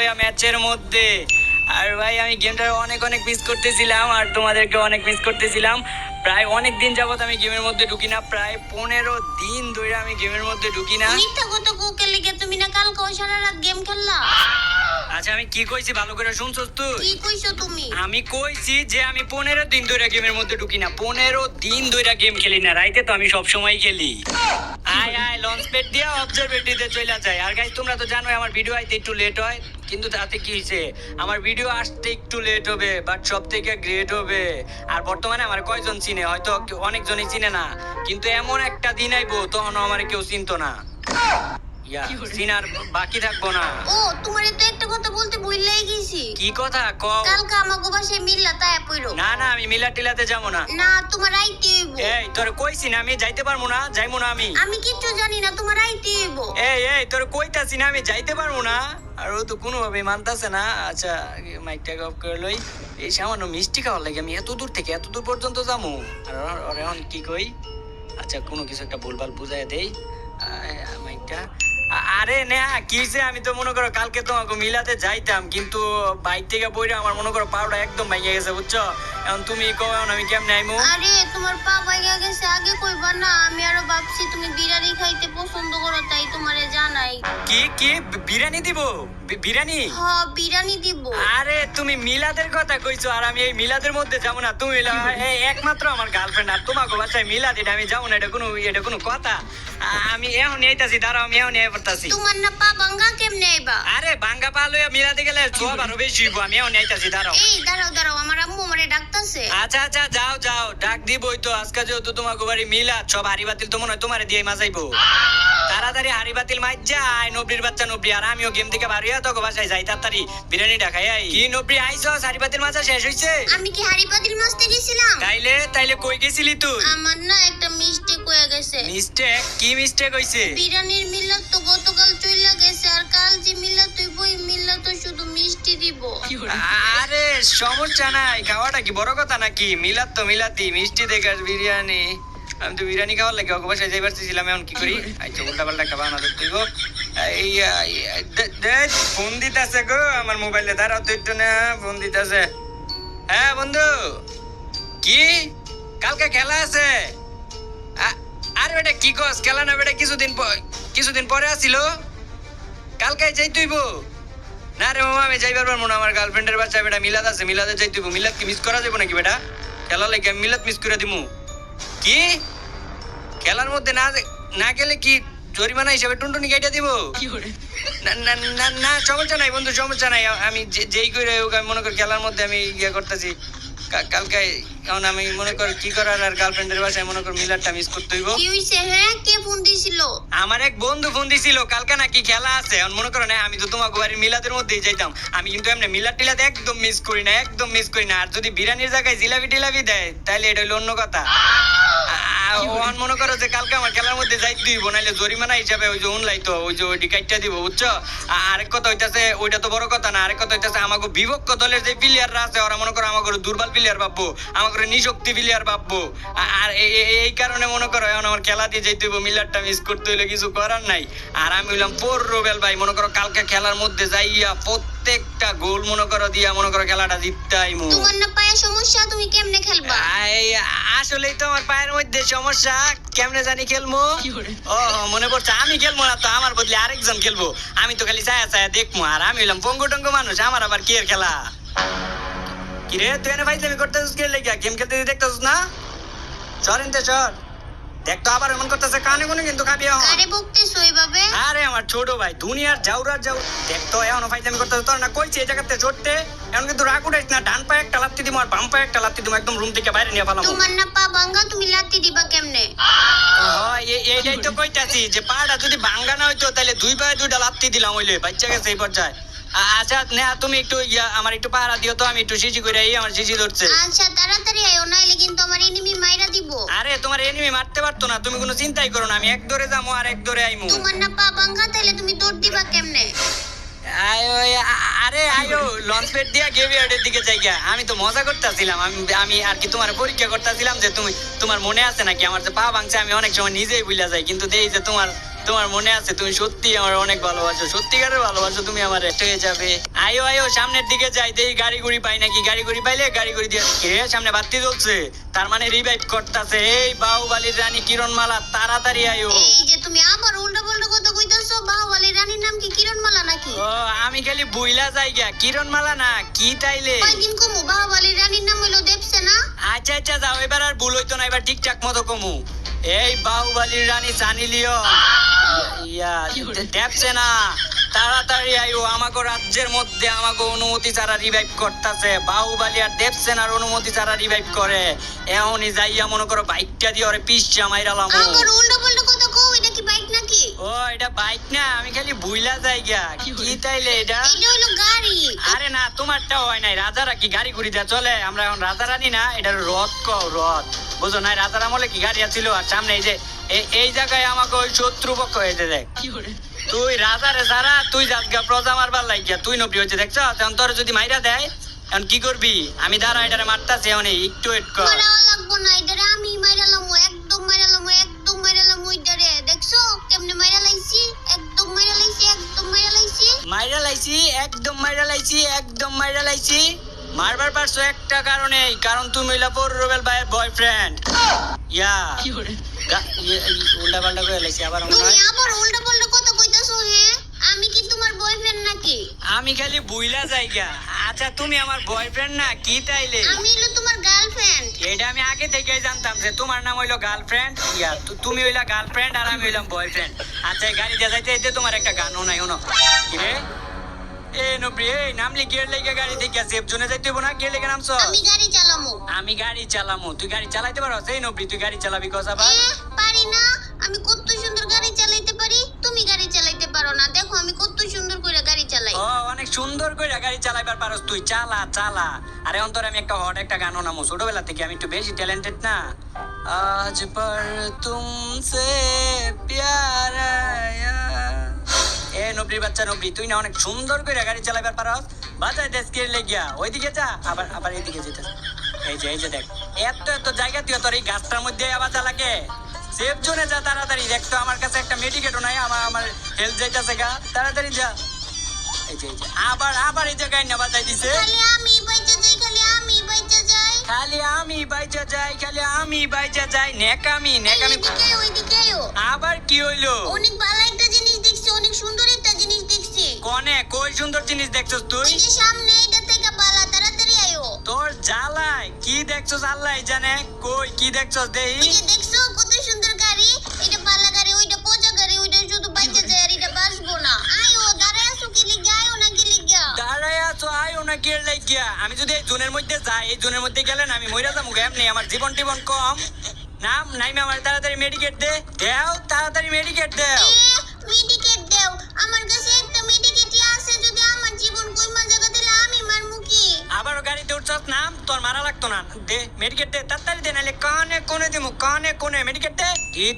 ম্যাচের মধ্যে। আর ভাই আমি গেমটা অনেক অনেক মিস করতেছিলাম আর তোমাদেরকে অনেক মিস করতেছিলাম। প্রায় অনেক দিন যাবত আমি গেমের মধ্যে ঢুকি না, প্রায় 15 দিন ধরে আমি গেমের মধ্যে ঢুকি না। মিথ্যা কথা কোকে লিগে তুমি না কালকে ওই সারা রাত গেম খেললা? আচ্ছা আমি কি কইছি ভালো করে শুনছস তুই? কি কইছো তুমি? আমি কইছি যে আমি 15 দিন ধরে গেমের মধ্যে ঢুকি না, 15 দিন ধরে গেম খেলি না। রাইতে তো আমি সব সময় খেলি। আয় আয় লঞ্চ প্যাড দিয়ে অবজারভেটরিতে চলে যায়। আর গাইস তোমরা তো জানোই আমার ভিডিও আইতে একটু লেট হয়, কিন্তু তাতে কি হয়েছে, আমার ভিডিও আসতে একটু লেট হবে বাট সব থেকে গ্রেট হবে। আর বর্তমানে আমার কয়জন চিনে, হয়তো অনেকজনই চিনে না, কিন্তু এমন একটা দিন আইবো তখন আমার কেউ চিনতো না, চিনার বাকি থাকবো না। ও তোমারে তো একটা কথা বলতে ভুললাই গেছি। কি কথা কও? কালকে আমাগো বাসায় মিল্লা তায়া পইরো। না না আমি মিলা টিলাতে যাবো না। না তোমার আইতে হইব। এই তোরে কইছি না আমি যাইতে পারবো না, যাইবো না আমি। আমি কিচ্ছু জানি না, তোমার আইতে হইব। এই তোরে কইতাছি না আমি যাইতে পারবো না, আর ও তো কোনোভাবেই মানতাছে না। আচ্ছা মাইকটা অফ করে লই। এই সামান্য মিষ্টি খাওয়ার লাগে আমি এত দূর থেকে এত দূর পর্যন্ত যাবো, আর ওর এখন কি কই? আচ্ছা কোনো কিছু একটা ভুলভাল বুঝাই দেই। মাইকটা আরে না কি হয়েছে, আমি তো মনে করো কালকে তোমাকে মিলাতে যাইতাম, কিন্তু বাইক থেকে বইরে আমার মনে করো পাউডা একদম ভেঙে গেছে বুঝছো। এখন তুমি কও এখন আমি কেমনে আইমু? আরে তোমার পা ভাইগা গেছে, আগে কইবা না? আমি আরো ভাবছি তুমি বিরিয়ানি খাইতে পছন্দ করো তাই তোমারে জানাই। কি কি বিরিয়ানি দিব? বিরিয়ানি? হ্যাঁ বিরিয়ানি দিব। আরে তুমি মিলাদের কথা কইছো, আর আমি এই মিলাদের মধ্যে যাবো না? তুমি একমাত্র আমার গার্লফ্রেন্ড, আর তোমাকে বাসায় মিলাদ, এটা আমি যাবো না, এটা কোনো কথা? আমি এখন এইতাছি, দাঁড়াও আমি এখন এই পড়তাছি। তোমার না পা ভাঙ্গা, কেমনে আইবা? আরে ভাঙ্গা পা লইয়া মিলাতে গেলে সব আরো বেশি হইবো, আমি এখন এইতাছি, দাঁড়াও। এই দাঁড়াও দাঁড়াও, আমার আম্মু আমারে ডাকতাছে। আচ্ছা আচ্ছা যাও যাও, ডাক দিবই তো। আজকে যেহেতু তোমাকে বাড়ি মিলাদ, সব হাড়ি বাতিল তো মনে হয় তোমারে দিয়ে মাজাইবো। তাড়াতাড়ি হাড়ি বাতিল মাইজ যায়, নবরির বাচ্চা নবরি। আর আমিও গেম থেকে বাড়িয়া তোকে বাসায় যাই, তাড়াতাড়ি বিরিয়ানিটা খাই আই। কি নবরি আইছস? হাড়ি বাতিল মাজা শেষ হইছে? আমি কি হাড়ি পাতিল মাছতে গেছিলাম? তাইলে কই গেছিলি তুই? আমার না একটা মিস্টেক হয়ে গেছে। মিস্টেক? কি মিস্টেক হইছে? বিরিয়ানির মিল্লাত তো গতকাল চইলা গেছে, আর কাল যে মিল্লাত হইব ওই মিল্লাত তো শুধু মিষ্টি দিব। আরে সমস্যা নাই, খাওয়াটা কি বড় কথা নাকি? মিলাদ তো মিলাতি, মিষ্টি দেখাস বিরিয়ানি। আমি তো বিরিয়ানি খাওয়ার লাগে ওকে বাসায় যাইবার চেয়েছিলাম, এখন কি করি? আচ্ছা উল্টা পাল্টা একটা বানা ধরতে গো। ফোন দিতেছে গো আমার মোবাইলে, দাঁড়াও তো একটু না, ফোন দিতেছে। হ্যাঁ বন্ধু, কি কালকে খেলা আছে? আরে বেটা কি কস? খেলা না বেটা, কিছুদিন পরে আসিল, কালকে যাই তুইব? না রে মামা আমি যাইবার পারবো না, আমার গার্লফ্রেন্ডের বাচ্চা বেটা মিলাদ আছে, মিলাদে যাই তুইব। মিলাদ কি মিস করা যাবো নাকি বেটা? খেলা লাগে আমি মিলাদ মিস করে দিমু? কি খেলার মধ্যে না গেলে কি জরিমানা হিসাবে টুনটুনি কাইটা দিব? না না না না সমস্যা নাই বন্ধু, সমস্যা নাই। আমি যেই করে হোক আমি মনে করি খেলার মধ্যে আমি ইয়ে করতেছি কালকে। এখন আমি মনে কর কি করার, আর গার্লফ্রেন্ডের বাসায় মনে কর মিলাদটা মিস করতে হইব। কি হইছে? হ্যাঁ কে ফোন দিছিল? আমার এক বন্ধু ফোন দিছিল, কালকে নাকি খেলা আছে। এখন মনে করো না আমি তো তোমাকে বাড়ির মিলাদের মধ্যেই যাইতাম, আমি কিন্তু এমনি মিলাদ টিলাদ একদম মিস করি না, একদম মিস করি না। আর যদি বিরিয়ানির জায়গায় জিলাপি টিলাপি দেয় তাহলে এটা হইলো অন্য কথা। ওখান মনে করো যে কালকে আমার খেলার মধ্যে যাইতে দিব, নাইলে জরিমানা হিসাবে ওই যে অনলাই তো ওই যে ওই ডিকাইটটা দিব বুঝছো। আরেক কথা হইতাছে, ওইটা তো বড় কথা না, আরেক কথা হইতাছে আমাকে বিভক্ত দলের যে প্লেয়াররা আছে ওরা মনে করো আমাকে দুর্বল প্লেয়ার ভাববো, আমাকে নিশক্তি প্লেয়ার ভাববো। আর এই কারণে মনে করো এখন আমার খেলা দিয়ে যাইতে হইব, মিলারটা মিস করতে হইলে কিছু করার নাই। আর আমি হইলাম রোবেল ভাই, মনে করো কালকে খেলার মধ্যে যাইয়া প্রত্যেকটা গোল মনে করো দিয়া মনে করো খেলাটা জিততাইমু। তোমার না পায়ে সমস্যা, তুমি কেমনে খেলবা? আসলেই তো আমার পায়ের মধ্যে সমস্যা, কেমনে জানি খেলবো। ও মনে পড়ছে, আমি খেলবো না তো, আমার বদলে আরেকজন খেলবো। আমি তো খালি ছায়া ছায়া দেখবো, আর আমি হইলাম পঙ্গু টঙ্গু মানুষ, আমার আবার কি এর খেলা? কিরে তুই এনে ফাইজলামি করতেছিস কে লেগা? গেম খেলতে দেখতেছিস না? চর এনতে চর, দেখ তো আবার এমন করতেছে, কানে কোনে কিন্তু খাবি। আরে বকতেছো এইভাবে? আরে আমার ছোট ভাই, দুনিয়ার যাওরার যাও, দেখ তো এখনো ফাইজলামি করতেছে। তোর না কইছি এই জায়গাতে চড়তে, এখন কিন্তু রাগ উঠাইস না। ডান পায়ে একটা লাত্তি দিমু আর বাম পায়ে একটা লাত্তি দিমু, একদম রুম থেকে বাইরে নিয়ে ফেলামু। তোমার না পা ভাঙ্গা, তুমি লাত্তি দিবা কেমনে? এইটাই তো কইতাছি যে পাটা যদি ভাঙ্গা না হইতো তাহলে দুই পায়ে দুইটা লাত্তি দিলাম, হইলে বাচ্চা গেছে এই পর্যায়ে। আচ্ছা না তুমি একটু আমার একটু পাহারা দিও তো, আমি একটু সিজি করে আমার সিজি ধরছে। আচ্ছা তাড়াতাড়ি আইও, নাইলে কিন্তু আমার এনিমি মাইরা দিব। আরে তোমার এনিমি মারতে পারতো না, তুমি কোনো চিন্তাই করো না, আমি এক দৌড়ে যাবো আর এক দৌড়ে আইমু। তোমার না পা ভাঙ্গা, তাহলে তুমি দৌড় দিবা কেমনে? আরে আয়ো লঞ্চ প্যাড দিয়া গেভিয়ার্ডের দিকে যাইগা। আমি তো মজা করতেছিলাম, আমি আর কি তোমার পরীক্ষা করতেছিলাম যে তোমার মনে আছে নাকি আমার যে পা ভাঙছে। আমি অনেক সময় নিজেই ভুলে যাই, কিন্তু দেই যে তোমার মনে আছে তুমি সত্যি আমার অনেক ভালোবাসো, সত্যিকারের ভালোবাসো তুমি আমার হয়ে যাবে। আয়ো আয়ো সামনের দিকে যাই, দেখি গাড়ি গুড়ি পাই নাকি, গাড়ি গুড়ি পাইলে গাড়ি গুড়ি দিয়ে সামনে বাতি জ্বলছে, তার মানে রিভাইভ করতেছে। এই বাহুবালির রানী কিরণমালা তাড়াতাড়ি আয়ো। এই যে তুমি আবার উল্টো পাল্টা কথা কইতাছো, বাহুবলীর রানীর নাম কি কিরণমালা নাকি? ও আমি খালি বুইলা যাইগা, কিরণমালা না কি তাইলে? কয়দিন কমু, বাহুবলীর রানীর নাম হইলো দেবসেনা। আচ্ছা আচ্ছা যাও, এবার আর ভুল হইতো না, এবার ঠিকঠাক মতো কমু। এই বাহুবালির রানী সানি লিওন ইয়া দেবসেনা তাড়াতাড়ি আইও, আমাকে রাজ্যের মধ্যে আমাকে অনুমতি ছাড়া রিভাইভ করতেছে। বাহুবালি আর দেবসেনার অনুমতি ছাড়া রিভাইভ করে। এখনই যাইয়া মনে করো বাইকটা দিয়ে ওরে পিচ্ছা মাইরালাম। আবার উল্টো পাল্টা কথা কও, এটা কি বাইক নাকি? ও এটা বাইক না, আমি খালি বুইলা যাইগা। কি তাইলে এটা? এটা হইলো গাড়ি। আরে না তোমারটা হয় নাই, রাজারা কি গাড়ি ঘুরি দেয়া চলে? আমরা এখন রাজা রানী না, এটা রথ কও রথ, বুঝো নাই? রাজার আমলে কি গাড়ি আছিল? আর সামনে এই যে এই জায়গায় আমাকে ওই শত্রুপক্ষ হয়েছে দেখ, তুই রাজারে সারা তুই যাতগা প্রজা মারবার লাগিয়া তুই নবী হয়েছে দেখছ। এখন তোর যদি মাইরা দেয় এখন কি করবি? আমি দাঁড়া এটারে মারতাছি, এখন একটু ওয়েট কর। মারাও লাগবো না, এটারে আমি মাইরালাম, একদম মাইরালাম, একদম মাইরালাম ওইটারে। দেখছো কেমনে মাইরা লাইছি? একদম মাইরা লাইছি, একদম মাইরা লাইছি। মাইরা লাইছি, একদম মাইরা লাইছি, একদম মাইরা লাইছি। মারবার পারছো একটা কারণে, কারণ তুমি হইলা রুবেল ভাইয়ের বয়ফ্রেন্ড। ইয়া উল্টা পাল্টা করে লাইছি আবার মনে তুমি হয়। আবার উল্টো পাল্টা কথা কইতাছো। হ্যাঁ আমি কি তোমার বয়ফ্রেন্ড নাকি? আমি খালি বুইলা যাইগা। আচ্ছা তুমি আমার বয়ফ্রেন্ড না কি তাইলে? আমি হলো তোমার গার্লফ্রেন্ড। এটা আমি আগে থেকেই জানতাম যে তোমার নাম হইলো গার্লফ্রেন্ড। ইয়া তুমি হইলা গার্লফ্রেন্ড আর আমি হইলাম বয়ফ্রেন্ড। আচ্ছা এই গাড়ি দিয়ে যাইতে যেতে তোমার একটা গানও নাই শোনো। কি রে এ নবরি, এই নামলি গিয়ার লেগে গাড়ি থেকে সেফ জোনে যাইতে হইব না, গিয়ার লেগে নামছো? আমি গাড়ি চালামু। আমি গাড়ি চালামু, তুই গাড়ি চালাইতে পারো? এই নবরি তুই গাড়ি চালাবি কস আবার? পারি না। আমি কত সুন্দর গাড়ি চালাইতে পারি, তুমি গাড়ি চালাইতে পারো না। দেখো আমি কত সুন্দর করে গাড়ি চালাই। ও অনেক সুন্দর করে গাড়ি চালাইবার পারস তুই, চালা চালা। আরে অন্তরে আমি একটা হট একটা গানও নামু, ছোটবেলা থেকে আমি একটু বেশি ট্যালেন্টেড না। আজ পর তুমসে প্যার আয়া। এ নবরি বাচ্চা নবরি, তুই না অনেক সুন্দর করে গাড়ি চালাইবার পারস। বাজায় দেশ কে লেগিয়া ওইদিকে যা, আবার আবার এইদিকে যেতে। এই যে দেখ এত এত জায়গা তুই তোর এই গাছটার মধ্যে আবার চালাকে। সেফ জোনে যা তাড়াতাড়ি, দেখ তো আমার কাছে একটা মেডিকেটও নাই, আমার হেলথ যাইতাছে গা, তাড়াতাড়ি যা। এই যে আবার আবার এই জায়গায় না বাজাই দিছে। খালি আমি বাইচা যাই, খালি আমি বাইচা যাই, খালি আমি বাইচা যাই, খালি আমি বাইচা যাই। নেকামি নেকামি। ওইদিকেও। আবার কি হইলো? অনেক ভালো একটা জিনিস দেখছি, অনেক সুন্দর একটা জিনিস দেখছি। কনে কই সুন্দর জিনিস দেখছস তুই? ওই যে সামনে এটা থেকে পালা, তাড়াতাড়ি আয়ো। তোর জ্বালায় কি দেখছস আল্লাহ জানে। কই কি দেখছস দেহি? ওই যে দেখছো কত সুন্দর গাড়ি, এটা পালা গাড়ি, ওইটা পচা গাড়ি, ওইটা শুধু বাইচা যায় আর এটা বাসবো না। আয়ো দাঁড়ায় আছো কি লিগা? আয়ো না কি লিগা? দাঁড়ায় আছো আয়ো না কি লাগিয়া? আমি যদি এই জোনের মধ্যে যাই, এই জোনের মধ্যে গেলে না আমি মইরা যাবো এমনি, আমার জীবন টিবন কম। নাম নাইমে আমার তাড়াতাড়ি মেডিকেট দে, দেও তাড়াতাড়ি মেডিকেট দেও। মেডিকেট দাও, আমার কাছে একটা মেডিকেটই আছে। যদি আমার জীবন কইমা জায়গা দিলে আমি মারমু কি? আবারও গাড়িতে উঠছস, নাম তোর মারা লাগতো না। দে মেডিকেট দে তাড়াতাড়ি দে, নাহলে কানে কোনে দিমু, কানে কোনে মেডিকেট দে।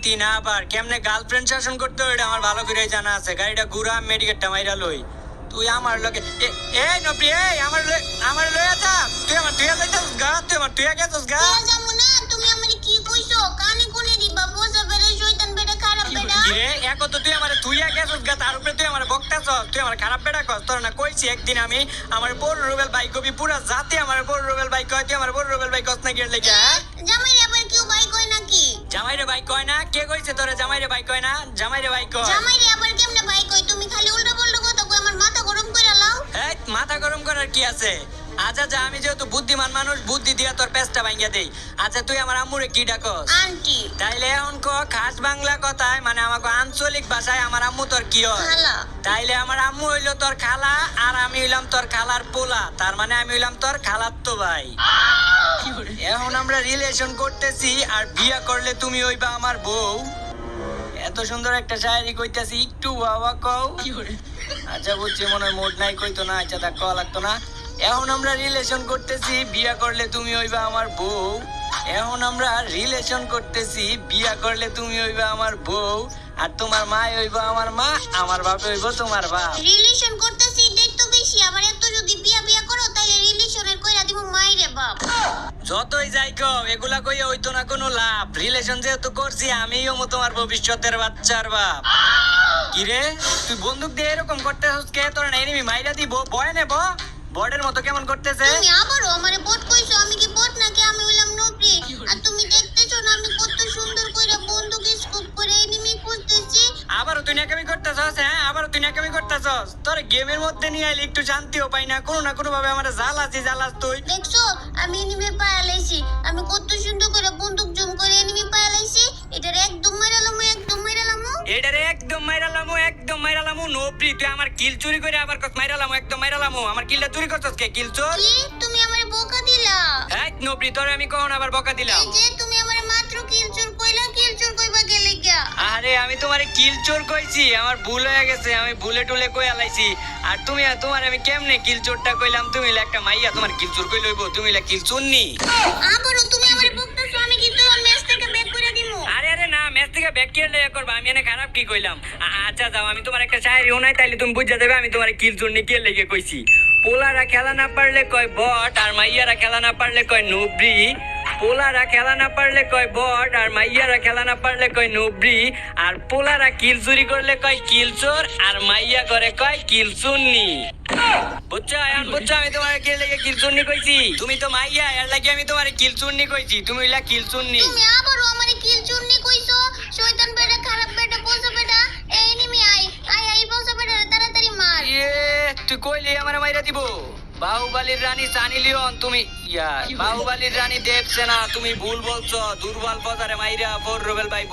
কি না আবার কেমনে গার্লফ্রেন্ড শাসন করতে হয় এটা আমার ভালো করে জানা আছে। গাড়িটা ঘুরা মেডিকেটটা মাইরা লই। তুই আমার লগে এই নবরি, এই আমার লইয়া যা। তুই আমার তুইয়া যাইতাস গা, তুই আমার তুইয়া গেছস গা। তুই যামু না, তুমি আমারে কি কইছো? কানে কোনে দিবা, বোঝা বেড়ে শয়তান বেড়ে খারাপ বেড়া। রে এক তো তুই আমার তুইয়া গেছস গা, তার উপরে তুই আমার বকতাছস, তুই আমার খারাপ বেটা কস। তোর না কইছি একদিন আমি আমার বড় রুবেল ভাই কবি পুরা জাতি আমার বড় রুবেল ভাই কয়, তুই আমার বড় রুবেল ভাই কস না গিয়ে লেগে। জামাই রে আবার কেউ ভাই কয় নাকি? জামাই রে ভাই কয় না? কে কইছে তোরে জামাই রে ভাই কয় না? জামাই রে ভাই কয়। জামাই রে আবার কেমনে ভাই কয়? তুমি খালি উল্টো পাল্টা কথা কই, আমার মাথা গরম কইরা লাও। এই মাথা গরম করার কি আছে? আচ্ছা যা, আমি যেহেতু বুদ্ধিমান মানুষ, বুদ্ধি দিয়া তোর পেছটা ভাঙ্গিয়া দেই। আচ্ছা তুই আমার আম্মুরে কি ডাকস? আন্টি। তাইলে এখন ক খাস বাংলা কথায়, মানে আমাকে আঞ্চলিক ভাষায় আমার আম্মু তোর কি হয়? খালা। তাইলে আমার আম্মু হইলো তোর খালা, আর আমি হইলাম তোর খালার পোলা, তার মানে আমি হইলাম তোর খালাতো ভাই। এখন আমরা রিলেশন করতেছি, আর বিয়া করলে তুমি হইবা আমার বউ। এত সুন্দর একটা শায়রি কইতাছি, একটু বাবা কও। আচ্ছা বুঝছি, মনে হয় মোট নাই কইতো না। আচ্ছা তা কওয়া লাগতো না। এখন আমরা রিলেশন করতেছি, বিয়া করলে তুমি হইবা আমার বউ। এখন আমরা রিলেশন করতেছি, বিয়া করলে তুমি হইবা আমার বউ, আর তোমার মা হইবা আমার মা, আমার বাপ হইব তোমার বাপ। রিলেশন করতেছি এটাই তো বেশি। আবার এত যদি বিয়া বিয়া করো তাইলে রিলেশনের কইরা দিমু মাইরে বাপ। যতই যাই কও এগুলা কইয়া হইতো না কোনো লাভ, রিলেশন যেহেতু করছি আমিও মো তোমার ভবিষ্যতের বাচ্চার বাপ। কিরে তুই বন্দুক দিয়ে এরকম করতেছিস কে? তোর এনিমি মাইরা দিব, ভয় নেব বর্ডের মতো কেমন করতেছে? তুমি আবারও আমারে বট কইছো, আমি কি বট নাকি? আমি হইলাম নবরি। আর তুমি দেখতেছো না আমি কত সুন্দর কইরা বন্দুক স্কোপ করে এনিমি খুঁজতেছি। আবারও তুই নাকামি করতেছস? হ্যাঁ আবারও তুই নাকামি করতেছস? তোর গেমের মধ্যে নিয়ে আইলে একটু শান্তিও পাই না, কোনো না কোনো ভাবে আমার জ্বালাস তুই। দেখছো আমি এনিমি পায়া লাইছি, আমি কত সুন্দর করে বন্দুক জুম করে এনিমি পায়া লাইছি। এটার একদম মাইরালাম, একদম মাইরালাম। এটারে একদম মাইরালামু, একদম মাইরালামু। নবরি তুই আমার কিল চুরি করে আবার কস মাইরালামু, একদম মাইরালামু। আমার কিলটা চুরি করছস কে? কিল চোর। কি তুমি আমারে বোকা দিলা? এই নবরি তোরে আমি কখন আবার বকা দিলাম? এই যে তুমি আমারে মাত্র কিল চোর কইলা, কিল চোর কইবা গেলে গিয়া। আরে আমি তোমারে কিল চোর কইছি, আমার ভুল হয়ে গেছে, আমি ভুলে টুলে কই আলাইছি। আর তুমি তোমার আমি কেমনে কিল চোরটা কইলাম? তুমি হইলা একটা মাইয়া, তোমার কিল চোর কই লইবো? তুমি হইলা কিল চোরনি। আবারও তুমি আমারে বকতেছো, আমি কি তোর ম্যাচ থেকে ব্যাক করে দিমু? আরে আরে না, ম্যাচ থেকে ব্যাক কিল লইয়া করবা, আমি এনে খারাপ কি কইলাম? আচ্ছা যাও, আমি তোমার একটা শায়রি শোনাই, তাইলে তুমি বুঝা যাবে আমি তোমার কিল চোরনি কে লেগে কইছি। পোলারা খেলা না পারলে কয় বট, আর মাইয়ারা খেলা না পারলে কয় নবরি। পোলারা খেলা না পারলে কয় বট, আর মাইয়ারা খেলা না পারলে কয় নবরি। আর পোলারা কিল চুরি করলে কয় কিল চোর, আর মাইয়া করে কয় কিল চুন্নি। বুঝছো? এখন বুঝছো আমি তোমার কে লেগে কিল চুন্নি কইছি? তুমি তো মাইয়া, এর লাগি আমি তোমার কিল চুন্নি কইছি। তুমি হইলা কিল চুন্নি। তুমি আবারও আমারে কিল চুরনি কইছো। শয়তান বেটা, খারাপ বেটা, পোষা বেটা। এই এনিমি আই আই আই, পোষা বেটা তাড়াতাড়ি মার। তুই কইলি আমার মাইরা দিব? বাহুবালির রানী সানি লিওন তুমি, বাহুবালির রানী দেখছে না, তুমি ভুল বলছো। দুর্বল বাজারে মাইরা ফোর রুবেল ভাই